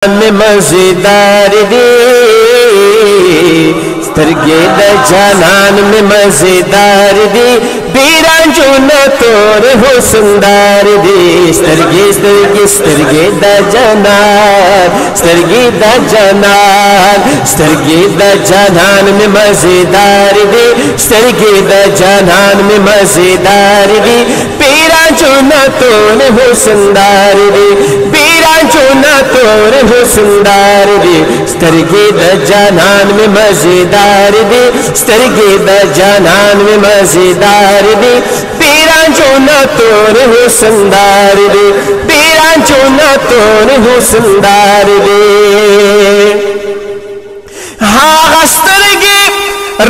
में मजेदार दे स्तरगे द जानान में मजेदार दे बीरा जो न तोर हो सुंदर दे स्तरगे स्तरगे स्तरगे द जानान स्तरगे द जानान स्तरगे द जानान में मजेदार दे स्तरगे द जानान में मजेदार दे बीरा जो न तोर हो सुंदर दे बीरा जो न तोर हो सुंदर दे स्तरगे द जानान में मजेदार दे स्तरगे द जानान में मजेदार दे बीरा जो न तोर हो सुंदर दे बीरा जो न तोर हो सुंदर दे हाँ स्तरगे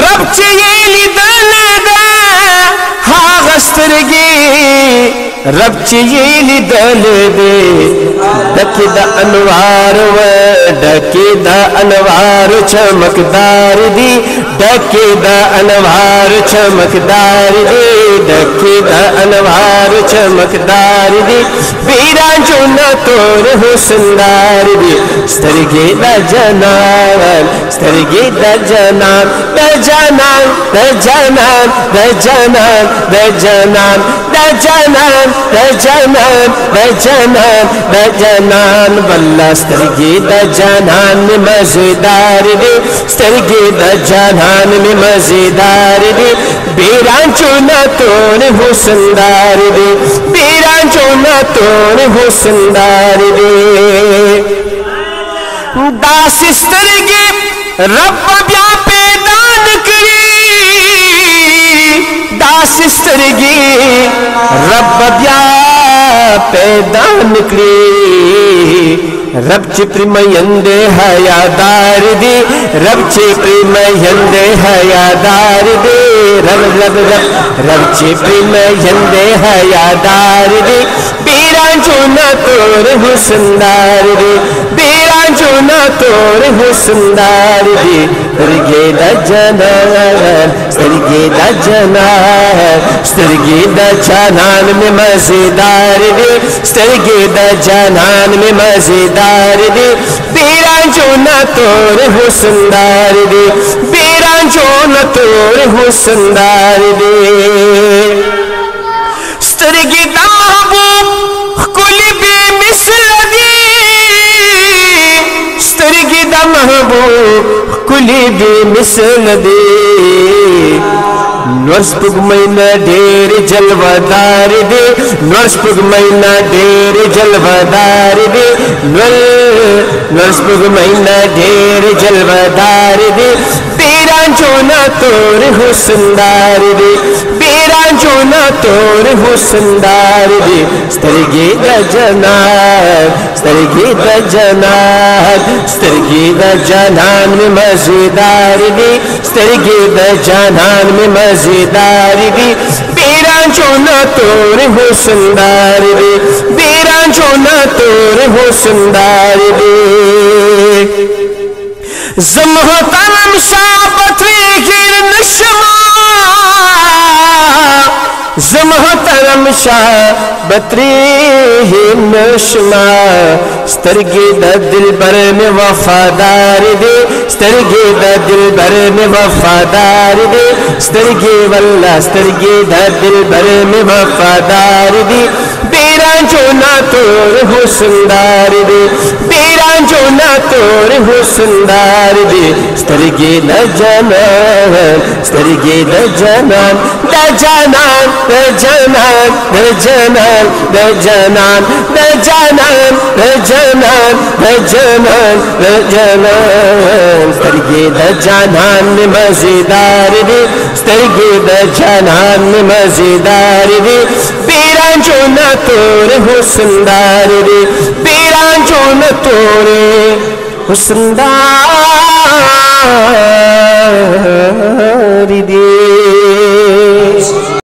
रब चेली दल दे हाँ स्तरगे रब चेली दल दे डके द अनवार व डके द अनवार चमकदार दी डके द अनवार चमकदार दे डके द अनवार चमकदार दी बीरा जो न तोर हो सुंदर दी स्तरगे द जनान स्तरगे द जनान द जनान द जनान द जनान द जनान द जनान द जनान द जनान द जनान बल्ला स्तरगे द जानान में मजेदार दे स्तरगे द जानान में मजेदार दे बीरा जो न तोर हो सुंदर दे बीरा जो न तोर हो सुंदर दे दास स्तरगे रब ब्या पैदान करी दास स्तरगे रब ब्या पैदा निकली रब चिप्री मयंदे हयादार दी रब चिप्री मयंदे हयादार दे रब रब रब रब चिप्री मयंदे हयादार दी बीरा जो न तोर हो सुंदर दे बीरा जो न तोर हो सुंदर दे स्तरगे द जनान स्तरगे द जनान स्तरगे द जानान में मजेदार दे स्तरगे द जानान में मजेदार दे बीरा जो न तोर हो सुंदर दे बीरा जो न तोर हो सुंदर दे स्तरगे द महबूब कुल बेमिसल दे स्तरगे द महबूब कुल बेमिसल दे नर्सपुग महीना ढेर जलवादार दे नर्सपुग महीना ढेर जलवादार दे नर्सपुग महीना ढेर जलवादार दे बीरा जो न तोर हो सुंदर दे बीरा जो न तोर हो सुंदर दे स्तरगे द जनान स्तरगे द जनान स्तरगे द जानान में मजेदार दे स्तरगे द जानान में मजेदार दे बीरा जो न तोर हो सुंदर दे बीरा जो न तोर हो सुंदर दे ज़महतरम शाबत्री गिर नशमा ज़महतरम शाबत्री नशमा स्तरगे द दिलबर में वफादार दे स्तरगे द दिलबर में वफादार दे स्तरगे वल्ला स्तरगे द दिलबर में वफादार दे बीरा जो न तोर हो सुंदर दे बीरा जो न तोर हो सुंदर दे स्तरगे द जनान स्तरगे द जनान द जनान द जनान द जनान द जनान द जनान द जनान द जनान द जनान स्तरगे द जानान में मजेदार दे स्तरगे द जानान में मजेदार दे बीरा जो न तोर हो सुंदर दे बीरा जो न तोर हो सुंदर दे।